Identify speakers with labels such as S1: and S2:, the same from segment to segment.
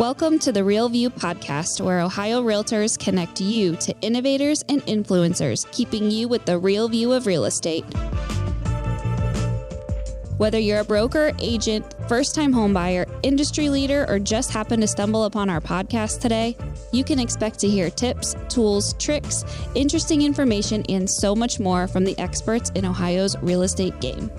S1: Welcome to the Real View podcast, where Ohio Realtors connect you to innovators and influencers, keeping you with the real view of real estate. Whether you're a broker, agent, first-time homebuyer, industry leader, or just happen to stumble upon our podcast today, you can expect to hear tips, tools, tricks, interesting information, and so much more from the experts in Ohio's real estate game.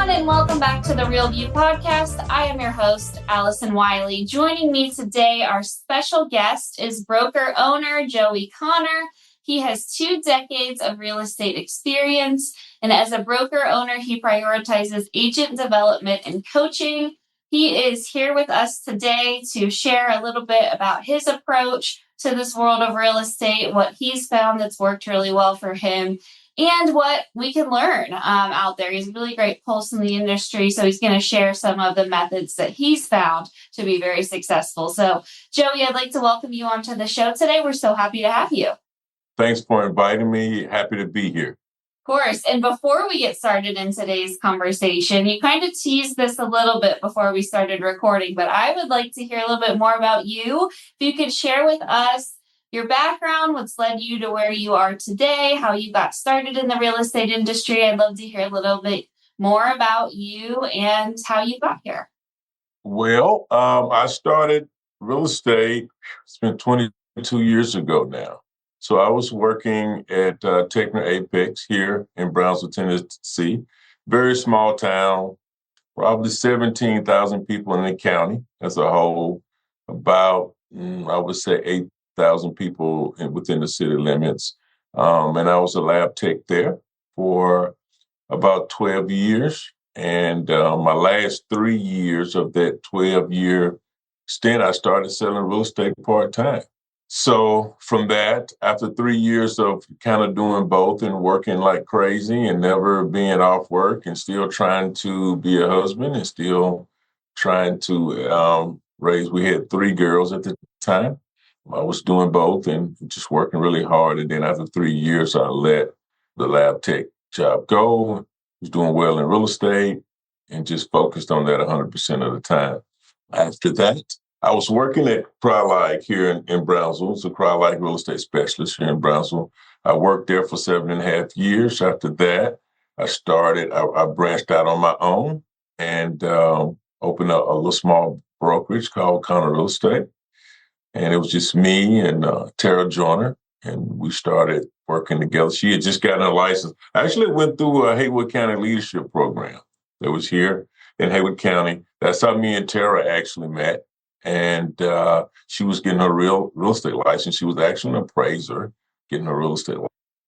S1: And welcome back to the Real View podcast. I am your host, Allison Wiley. Joining me today, our special guest is broker owner Joey Connor. He has 2 decades of real estate experience, and as a broker owner, he prioritizes agent development and coaching. He is here with us today to share a little bit about his approach to this world of real estate, what he's found that's worked really well for him, and what we can learn out there. He's a really great pulse in the industry, so he's going to share some of the methods that he's found to be very successful. So, Joey, I'd like to welcome you onto the show today. We're so happy to have you.
S2: Thanks for inviting me. Happy to be here.
S1: Of course. And before we get started in today's conversation, you kind of teased this a little bit before we started recording, but I would like to hear a little bit more about you. If you could share with us your background, what's led you to where you are today, how you got started in the real estate industry. I'd love to hear a little bit more about you and how you got here.
S2: Well, I started real estate, it's been 22 years ago now. So I was working at Techno Apex here in Brownsville, Tennessee. Very small town, probably 17,000 people in the county as a whole. About, I would say, 8,000 people within the city limits. And I was a lab tech there for about 12 years. And my last 3 years of that 12-year stint, I started selling real estate part-time. So from that, after 3 years of kind of doing both and working like crazy and never being off work and still trying to be a husband and still trying to raise, we had 3 girls at the time. I was doing both and just working really hard. And then after 3 years, I let the lab tech job go, was doing well in real estate and just focused on that 100% of the time. After that, I was working at CryLike here in Brownsville. It's a CryLike real estate specialist here in Brownsville. I worked there for 7.5 years. After that, I branched out on my own and opened up a little small brokerage called Connor Real Estate. And it was just me and Tara Joyner, and we started working together. She had just gotten a license. I actually went through a Haywood County leadership program that was here in Haywood County. That's how me and Tara actually met. And she was getting her real estate license. She was actually an appraiser getting her real estate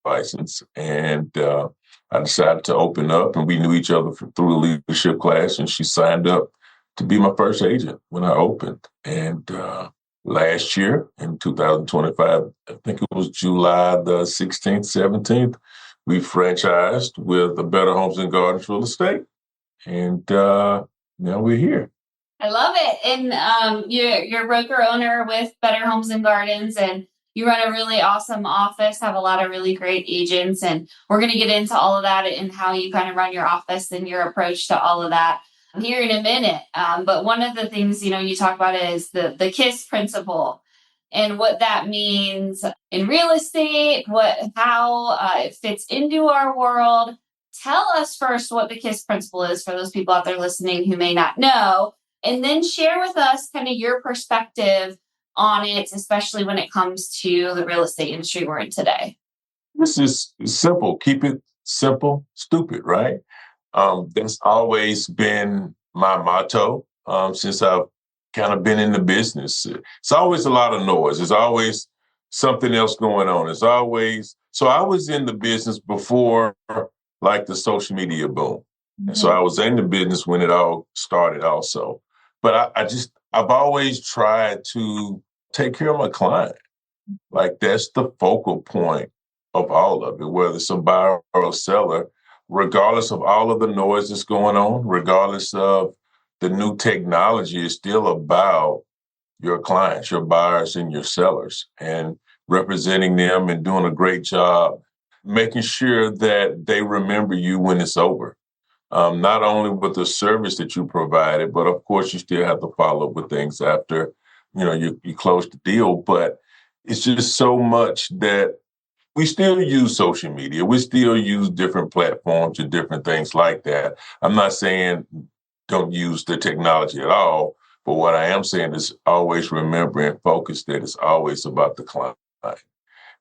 S2: license. And I decided to open up, and we knew each other through a leadership class, and she signed up to be my first agent when I opened. And last year in 2025, I think it was July the 16th, 17th, we franchised with the Better Homes and Gardens Real Estate. And now we're here.
S1: I love it. And you're a broker owner with Better Homes and Gardens, and you run a really awesome office, have a lot of really great agents. And we're going to get into all of that and how you kind of run your office and your approach to all of that here in a minute. But one of the things, you talk about is the KISS principle and what that means in real estate, how it fits into our world. Tell us first what the KISS principle is for those people out there listening who may not know. And then share with us kind of your perspective on it, especially when it comes to the real estate industry we're in today.
S2: This is simple. Keep it simple, stupid, right? That's always been my motto since I've kind of been in the business. It's always a lot of noise. There's always something else going on. So I was in the business before like the social media boom. Mm-hmm. And so I was in the business when it all started also. But I've always tried to take care of my client. Like that's the focal point of all of it, whether it's a buyer or a seller, regardless of all of the noise that's going on, regardless of the new technology, is still about your clients, your buyers and your sellers, and representing them and doing a great job, making sure that they remember you when it's over. not only with the service that you provided, but of course you still have to follow up with things after, you close the deal. But it's just so much that we still use social media. We still use different platforms and different things like that. I'm not saying don't use the technology at all, but what I am saying is always remember and focus that it's always about the client.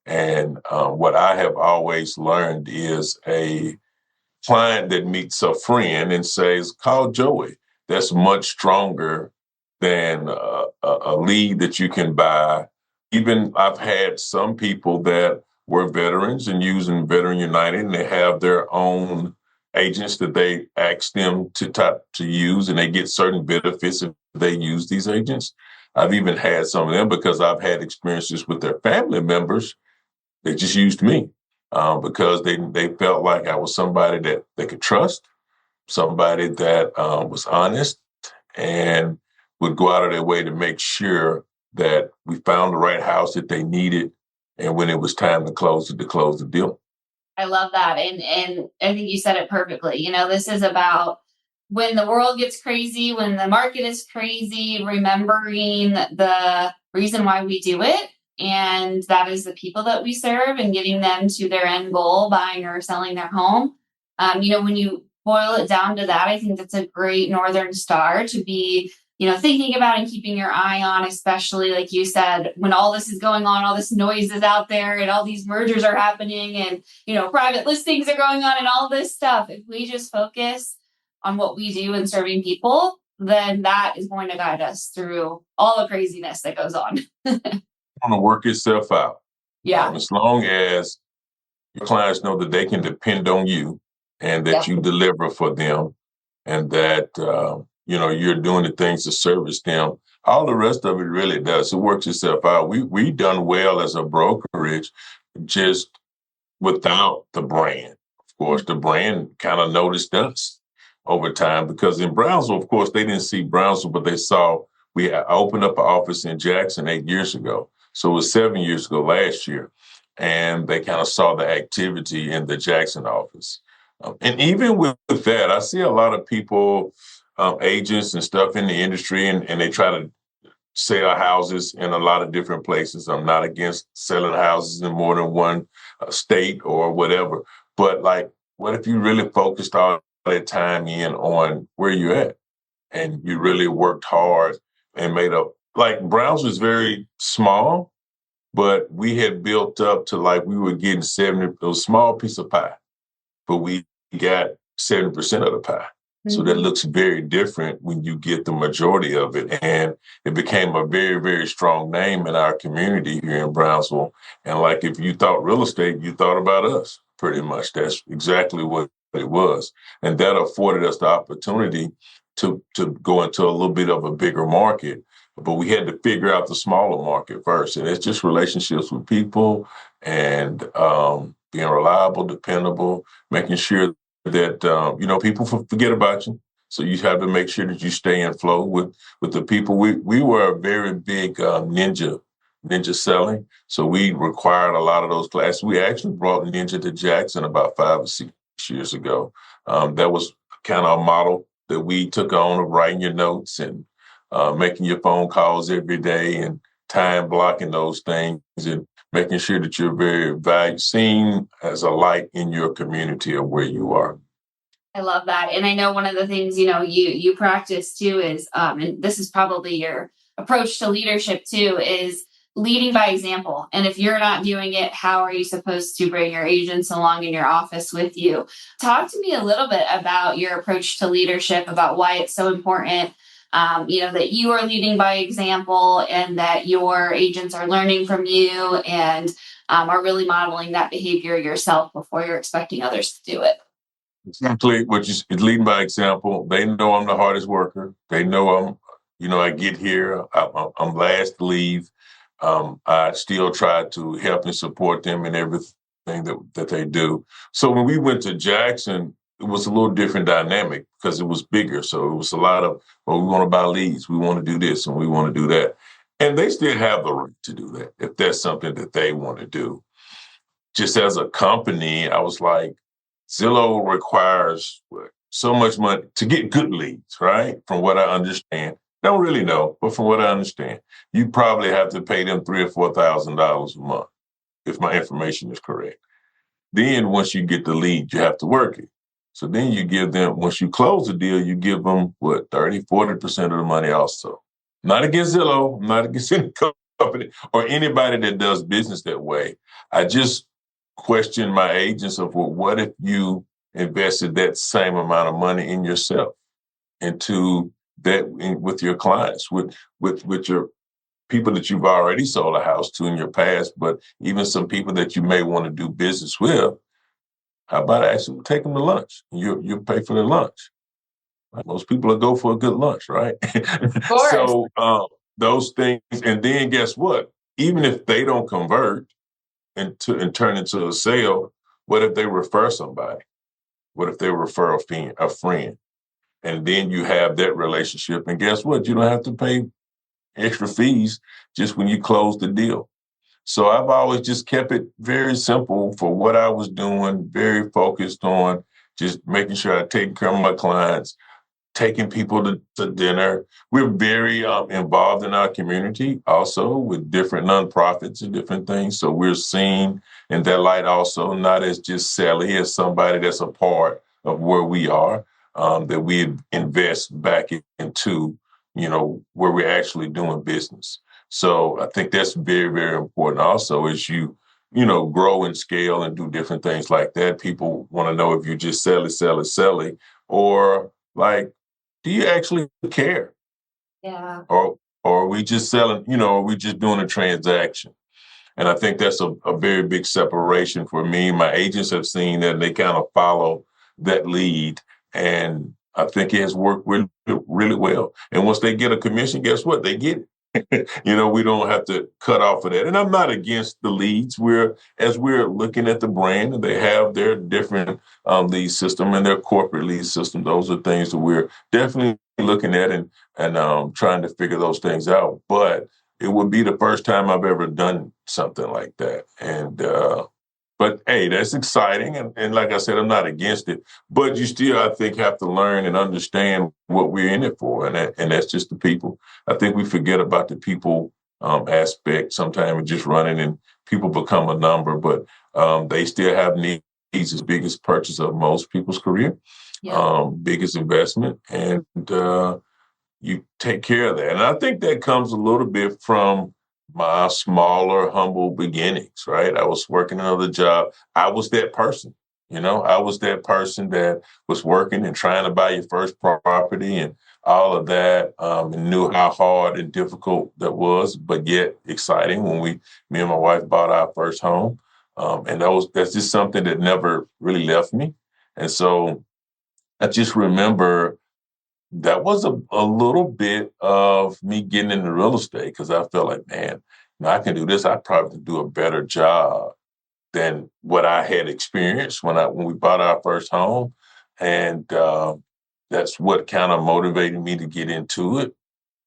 S2: And what I have always learned is a client that meets a friend and says, call Joey. That's much stronger than a lead that you can buy. Even I've had some people that were veterans and using Veteran United, and they have their own agents that they ask them to use, and they get certain benefits if they use these agents. I've even had some of them because I've had experiences with their family members. They just used me because they felt like I was somebody that they could trust, somebody that was honest, and would go out of their way to make sure that we found the right house that they needed, and when it was time to close the deal.
S1: I love that. And I think you said it perfectly. This is about when the world gets crazy, when the market is crazy, remembering the reason why we do it. And that is the people that we serve and getting them to their end goal, buying or selling their home. When you boil it down to that, I think that's a great Northern Star to be thinking about and keeping your eye on, especially like you said, when all this is going on, all this noise is out there and all these mergers are happening and, private listings are going on and all this stuff. If we just focus on what we do in serving people, then that is going to guide us through all the craziness that goes on.
S2: Want to work itself out.
S1: Yeah.
S2: As long as your clients know that they can depend on you and that you deliver for them and that, you're doing the things to service them. All the rest of it really does. It works itself out. We done well as a brokerage, just without the brand. Of course, the brand kind of noticed us over time because in Brownsville, of course, they didn't see Brownsville, but they saw we opened up an office in Jackson 8 years ago. So it was 7 years ago last year. And they kind of saw the activity in the Jackson office. And even with that, I see a lot of people, agents and stuff in the industry, and they try to sell houses in a lot of different places. I'm not against selling houses in more than one state or whatever. But like, what if you really focused all that time in on where you're at and you really worked hard and made up? Like Browns was very small, but we had built up to like we were getting 70, it was a small piece of pie, but we got 70% of the pie. So that looks very different when you get the majority of it. And it became a very, very strong name in our community here in Brownsville. And like if you thought real estate, you thought about us pretty much. That's exactly what it was. And that afforded us the opportunity to go into a little bit of a bigger market. But we had to figure out the smaller market first. And it's just relationships with people and being reliable, dependable, making sure that people forget about you. So you have to make sure that you stay in flow with the people. We were a very big ninja selling, so we required a lot of those classes. We actually brought Ninja to Jackson about 5 or 6 years ago. That was kind of a model that we took on of writing your notes and making your phone calls every day and time blocking those things and making sure that you're very seen as a light in your community of where you are.
S1: I love that. And I know one of the things, you practice too is, and this is probably your approach to leadership too, is leading by example. And if you're not doing it, how are you supposed to bring your agents along in your office with you? Talk to me a little bit about your approach to leadership, about why it's so important that you are leading by example and that your agents are learning from you and are really modeling that behavior yourself before you're expecting others to do it.
S2: Exactly what you is leading by example. They know I'm the hardest worker. They know I get here. I'm last to leave. I still try to help and support them in everything that they do. So when we went to Jackson, it was a little different dynamic because it was bigger. So it was a lot of, we want to buy leads. We want to do this and we want to do that. And they still have the right to do that if that's something that they want to do. Just as a company, I was like, Zillow requires so much money to get good leads, right? From what I understand, don't really know, but from what I understand, you probably have to pay them $3,000 or $4,000 a month, if my information is correct. Then once you get the lead, you have to work it. So then you give them, once you close the deal, you give them what, 30, 40% of the money also. Not against Zillow, not against any company or anybody that does business that way. I just question my agents of, well, what if you invested that same amount of money in yourself, into that with your clients, with your people that you've already sold a house to in your past, but even some people that you may want to do business with. How about actually take them to lunch? You pay for their lunch. Most people will go for a good lunch, right?
S1: Of course.
S2: So those things, and then guess what? Even if they don't convert and turn into a sale, what if they refer somebody? What if they refer a friend? And then you have that relationship, and guess what? You don't have to pay extra fees just when you close the deal. So I've always just kept it very simple for what I was doing, very focused on just making sure I take care of my clients, taking people to dinner. We're very involved in our community also with different nonprofits and different things. So we're seen in that light also, not as just Sally, as somebody that's a part of where we are, that we invest back into, where we're actually doing business. So I think that's very, very important also as grow and scale and do different things like that. People want to know if you just sell it, or like, do you actually care?
S1: Yeah.
S2: Or are we just selling, are we just doing a transaction? And I think that's a very big separation for me. My agents have seen that and they kind of follow that lead. And I think it has worked really, really well. And once they get a commission, guess what? They get it. We don't have to cut off of that. And I'm not against the leads. As we're looking at the brand, and they have their different lead system and their corporate lead system. Those are things that we're definitely looking at and trying to figure those things out. But it would be the first time I've ever done something like that. But hey, that's exciting. And like I said, I'm not against it. But you still, I think, have to learn and understand what we're in it for. And that's just the people. I think we forget about the people aspect. Sometimes we're just running and people become a number, but they still have needs. As biggest purchase of most people's career, biggest investment. And you take care of that. And I think that comes a little bit from my smaller, humble beginnings, right? I was working another job. I was that person, I was that person that was working and trying to buy your first property and all of that, and knew how hard and difficult that was, but yet exciting when me and my wife bought our first home. And that's just something that never really left me. And so I just remember that was a little bit of me getting into real estate because I felt like, man, I can do this. I probably do a better job than what I had experienced when we bought our first home, and that's what kind of motivated me to get into it.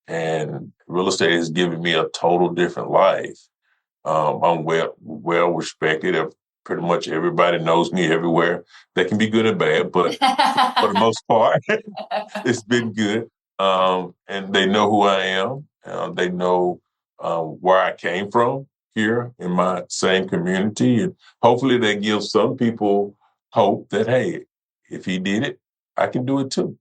S2: And real estate has given me a total different life. I'm well respected. Pretty much everybody knows me everywhere. They can be good and bad, but for the most part, it's been good. And they know who I am. They know where I came from here in my same community. And hopefully that gives some people hope that, hey, if he did it, I can do it too.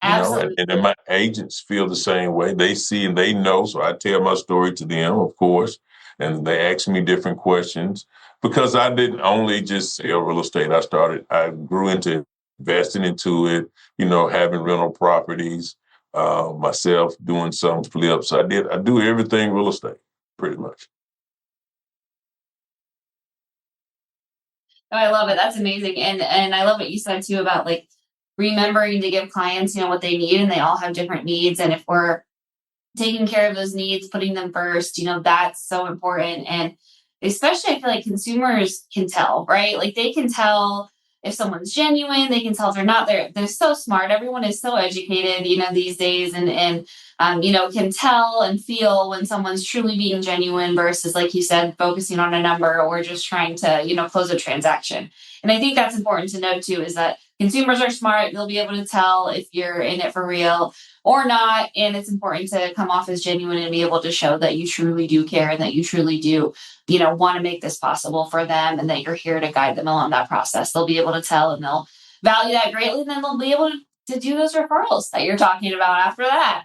S1: Absolutely.
S2: And then my agents feel the same way. They see and they know. So I tell my story to them, of course, and they ask me different questions because I didn't only just sell real estate. I grew into investing into it, having rental properties, myself doing some flips. I do everything real estate pretty much.
S1: Oh, I love it. That's amazing. And I love what you said too about like remembering to give clients, what they need, and they all have different needs. And if we're taking care of those needs, putting them first, that's so important. And especially I feel like consumers can tell, right? Like they can tell if someone's genuine, they can tell if they're not. They're so smart. Everyone is so educated, these days, and can tell and feel when someone's truly being genuine versus, like you said, focusing on a number or just trying to, close a transaction. And I think that's important to note too, is that consumers are smart. They'll be able to tell if you're in it for real or not. And it's important to come off as genuine and be able to show that you truly do care and that you truly do, want to make this possible for them and that you're here to guide them along that process. They'll be able to tell and they'll value that greatly. And then they'll be able to do those referrals that you're talking about after that.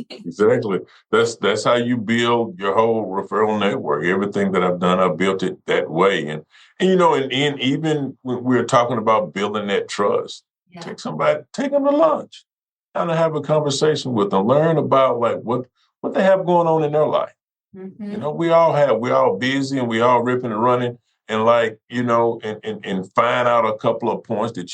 S2: Exactly. That's how you build your whole referral network. Everything that I've done, I've built it that way. And and even when we're talking about building that trust,
S1: Yeah.
S2: take them to lunch, kind of have a conversation with them, learn about like what they have going on in their life.
S1: Mm-hmm.
S2: We all busy and we all ripping and running and like, and find out a couple of points that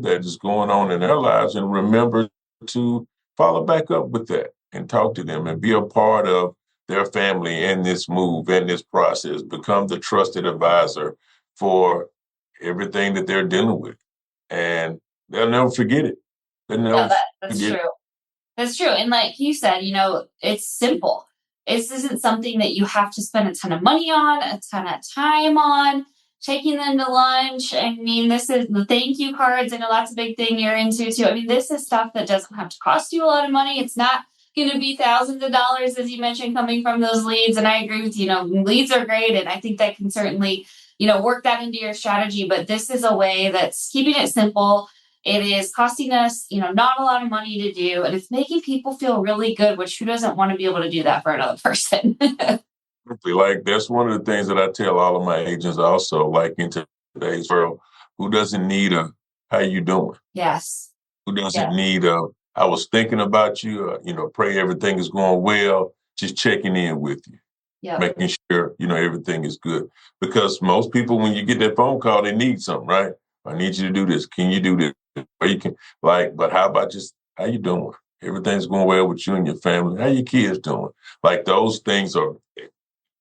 S2: that is going on in their lives and remember to follow back up with that and talk to them and be a part of their family in this move and this process. Become the trusted advisor for everything that they're dealing with. And they'll never forget it. They'll
S1: No,
S2: never
S1: that's
S2: forget it.
S1: true. That's true. And like you said, it's simple. This isn't something that you have to spend a ton of money on, a ton of time on, taking them to lunch. I mean, this is the thank you cards. I know that's a big thing you're into too. I mean, this is stuff that doesn't have to cost you a lot of money. It's not going to be thousands of dollars, as you mentioned, coming from those leads. And I agree with you, leads are great. And I think that can certainly, work that into your strategy. But this is a way that's keeping it simple. It is costing us, not a lot of money to do, and it's making people feel really good, which who doesn't want to be able to do that for another person?
S2: Like that's one of the things that I tell all of my agents also, like in today's world, who doesn't need a how you doing?
S1: Yes.
S2: Who doesn't need a I was thinking about you, pray everything is going well, just checking in with you,
S1: Yeah.
S2: making sure, everything is good. Because most people, when you get that phone call, they need something, right? I need you to do this. Can you do this? Or you can but how about just how you doing? Everything's going well with you and your family. How your kids doing? Like those things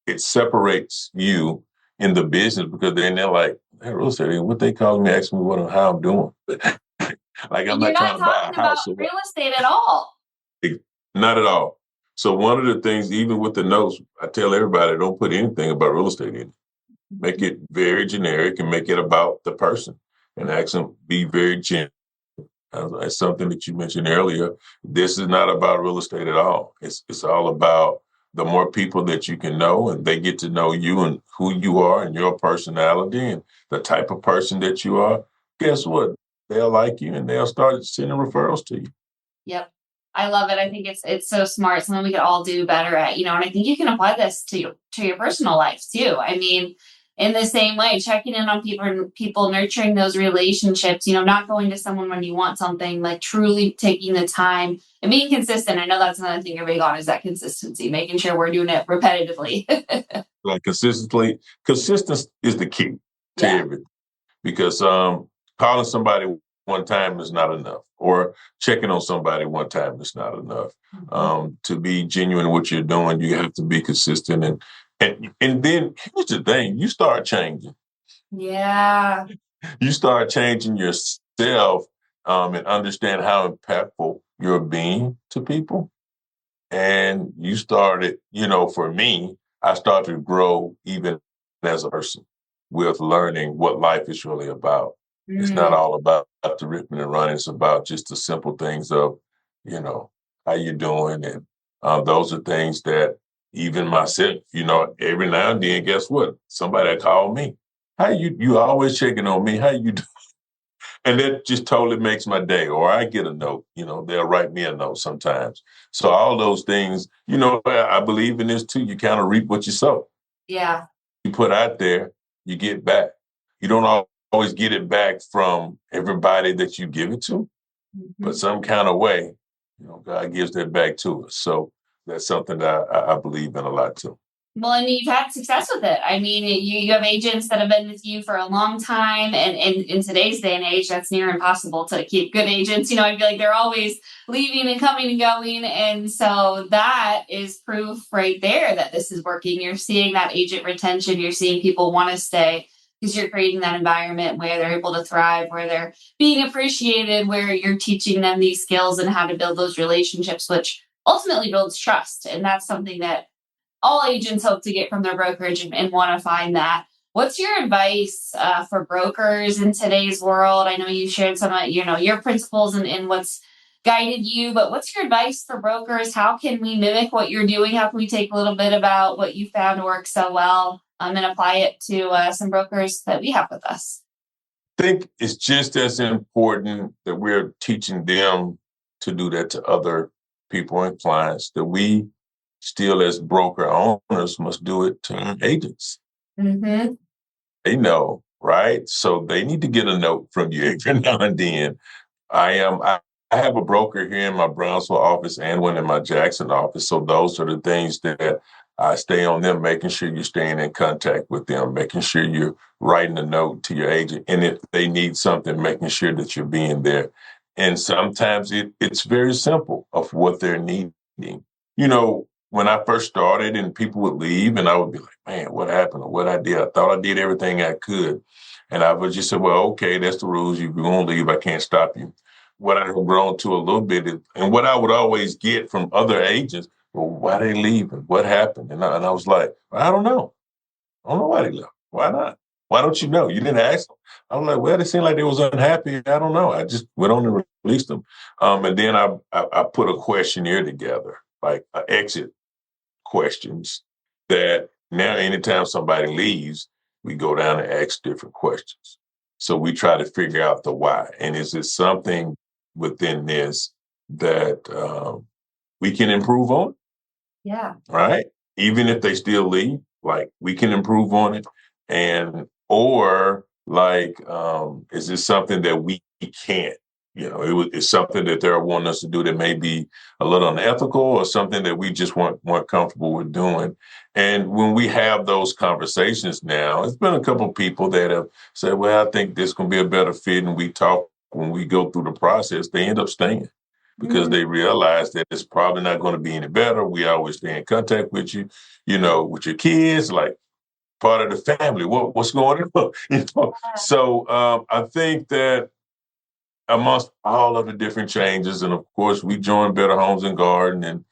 S2: it separates you in the business because then they're like, hey, real estate, what they call me, asking me how I'm doing. Like I'm
S1: And you're
S2: not
S1: not
S2: trying to buy
S1: talking
S2: a
S1: about
S2: house or what.
S1: real estate at all.
S2: Not at all. So one of the things, even with the notes, I tell everybody, don't put anything about real estate in it. Make it very generic and make it about the person and ask them, be very genuine. That's something that you mentioned earlier. This is not about real estate at all. It's all about the more people that you can know and they get to know you and who you are and your personality and the type of person that you are. Guess what? They'll like you and they'll start sending referrals to you.
S1: Yep. I love it. I think it's so smart. Something we could all do better at, and I think you can apply this to your personal life too. I mean, in the same way, checking in on people, nurturing those relationships, not going to someone when you want something, like truly taking the time and being consistent. I know that's another thing you're big on is that consistency, making sure we're doing it repetitively.
S2: Like consistency is the key to
S1: Yeah.
S2: everything. Because calling somebody one time is not enough, or checking on somebody one time is not enough. To be genuine in what you're doing, you have to be consistent, and then here's the thing: you start changing.
S1: Yeah.
S2: You start changing yourself, and understand how impactful you're being to people. And you started, for me, I started to grow even as a person with learning what life is really about. It's not all about the ripping and running. It's about just the simple things of, how you doing. And those are things that even myself, every now and then, guess what? Somebody called me. How you always checking on me. How you doing? And that just totally makes my day. Or I get a note, they'll write me a note sometimes. So all those things, I believe in this too. You kind of reap what you sow.
S1: Yeah.
S2: You put out there, you get back. You don't always get it back from everybody that you give it to, but some kind of way, God gives that back to us. So that's something that I believe in a lot too.
S1: Well, and you've had success with it. I mean, you have agents that have been with you for a long time, and in today's day and age, that's near impossible to keep good agents. I feel like they're always leaving and coming and going, and so that is proof right there that this is working. You're seeing that agent retention. You're seeing people want to stay because you're creating that environment where they're able to thrive, where they're being appreciated, where you're teaching them these skills and how to build those relationships, which ultimately builds trust, and that's something that all agents hope to get from their brokerage and want to find that. What's your advice for brokers in today's world? I know you shared some of, your principles and what's guided you, but what's your advice for brokers? How can we mimic what you're doing? How can we take a little bit about what you found works so well and apply it to some brokers that we have with us?
S2: I think it's just as important that we're teaching them to do that to other people and clients, that we still as broker owners must do it to our agents.
S1: Mm-hmm.
S2: They know, right? So they need to get a note from you every now and then. I have a broker here in my Brownsville office and one in my Jackson office. So those are the things that I stay on them, making sure you're staying in contact with them, making sure you're writing a note to your agent. And if they need something, making sure that you're being there. And sometimes it's very simple of what they're needing. You know, when I first started and people would leave and I would be like, man, what happened or what I did? I thought I did everything I could. And I would just say, well, okay, that's the rules. You're going to leave. I can't stop you. What I've grown to a little bit is, and what I would always get from other agents, well, why they leaving? What happened? And I was like, I don't know. I don't know why they left. Why not? Why don't you know? You didn't ask them. I was like, well, they seemed like they was unhappy. I don't know. I just went on and released them. And then I put a questionnaire together, like exit questions that now anytime somebody leaves, we go down and ask different questions. So we try to figure out the why. And is it something within this that we can improve on?
S1: Yeah.
S2: Right? Even if they still leave, like we can improve on it. And or like, is this something that we can't? It's something that they're wanting us to do that may be a little unethical or something that we just weren't comfortable with doing. And when we have those conversations now, it's been a couple of people that have said, well, I think this can be a better fit. And we talk when we go through the process, they end up staying because they realize that it's probably not going to be any better. We always stay in contact with you, with your kids, like part of the family. What's going on? So I think that amongst all of the different changes, and of course we joined Better Homes and Garden, and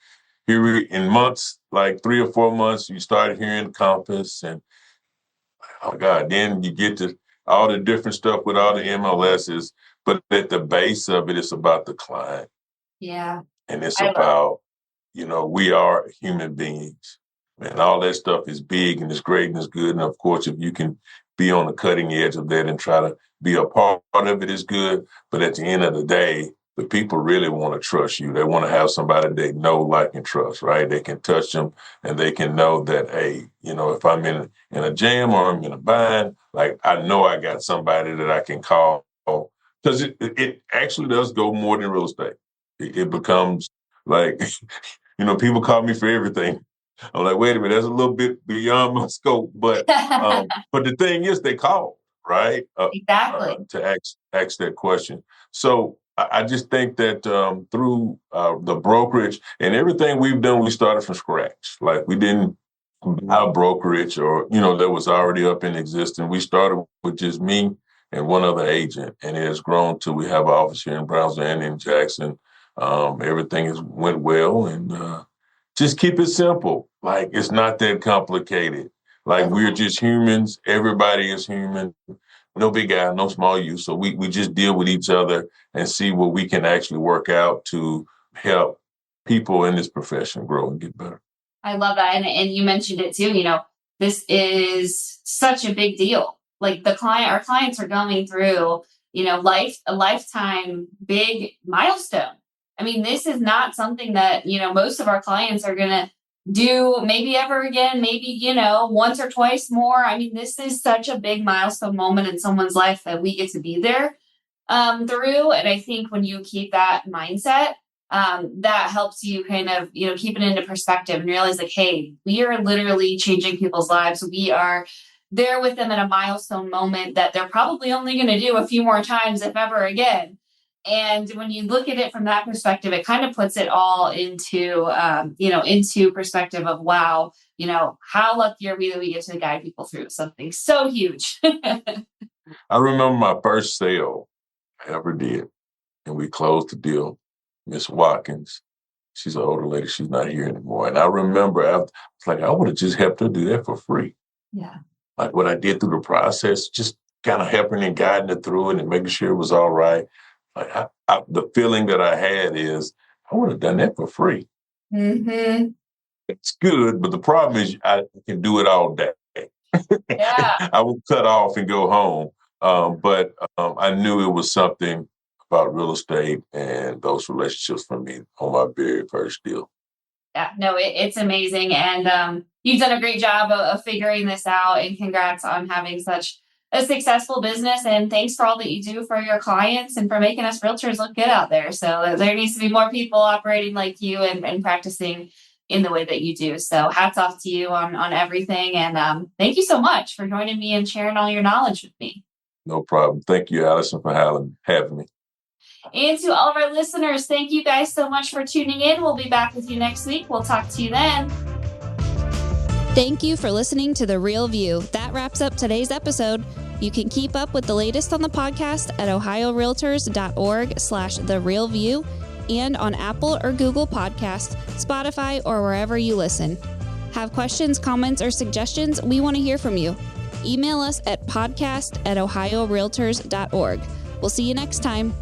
S2: here in months, like 3 or 4 months, you start hearing Compass, and oh my God, then you get to all the different stuff with all the MLSs, but at the base of it, it's about the client.
S1: Yeah.
S2: And it's about, we are human beings. And all that stuff is big and it's great and it's good. And of course, if you can be on the cutting edge of that and try to be a part of it is good. But at the end of the day, the people really want to trust you. They want to have somebody they know, like, and trust, right? They can touch them and they can know that, hey, if I'm in a jam or I'm in a bind, like I know I got somebody that I can call. Because it actually does go more than real estate. It becomes like, people call me for everything. I'm like, wait a minute, that's a little bit beyond my scope. But the thing is, they call, right?
S1: Exactly.
S2: To ask that question. So I just think that through the brokerage and everything we've done, we started from scratch. Like we didn't buy a brokerage or, that was already up in existence. We started with just me and one other agent, and it has grown to we have an office here in Brownsville and in Jackson. Everything has went well, and just keep it simple. Like it's not that complicated. Like we're just humans. Everybody is human. No big guy, no small you. So we just deal with each other and see what we can actually work out to help people in this profession grow and get better.
S1: I love that. And you mentioned it too, this is such a big deal. Like our clients are going through, a lifetime big milestone. I mean, this is not something that, most of our clients are going to do maybe ever again, maybe, once or twice more. I mean, this is such a big milestone moment in someone's life that we get to be there through. And I think when you keep that mindset, that helps you kind of, keep it into perspective and realize like, hey, we are literally changing people's lives. We are there with them at a milestone moment that they're probably only going to do a few more times, if ever again. And when you look at it from that perspective, it kind of puts it all into, into perspective of, wow, how lucky are we that we get to guide people through something so huge.
S2: I remember my first sale I ever did, and we closed the deal. Miss Watkins, she's an older lady. She's not here anymore. And I remember, it's like, I would have just helped her do that for free.
S1: Yeah.
S2: like what I did through the process, just kind of helping and guiding it through it and making sure it was all right. Like the feeling that I had is I would have done that for free.
S1: Mm-hmm.
S2: It's good, but the problem is I can do it all day.
S1: Yeah.
S2: I would cut off and go home. But I knew it was something about real estate and those relationships for me on my very first deal.
S1: Yeah, no, it's amazing. And you've done a great job of figuring this out, and congrats on having such a successful business. And thanks for all that you do for your clients and for making us realtors look good out there. So there needs to be more people operating like you and practicing in the way that you do. So hats off to you on everything. And thank you so much for joining me and sharing all your knowledge with me.
S2: No problem. Thank you, Allison, for having me.
S1: And to all of our listeners, thank you guys so much for tuning in. We'll be back with you next week. We'll talk to you then. Thank you for listening to The Real View. That wraps up today's episode. You can keep up with the latest on the podcast at ohiorealtors.org/therealview and on Apple or Google Podcasts, Spotify, or wherever you listen. Have questions, comments, or suggestions? We want to hear from you. Email us at podcast@ohiorealtors.org. We'll see you next time.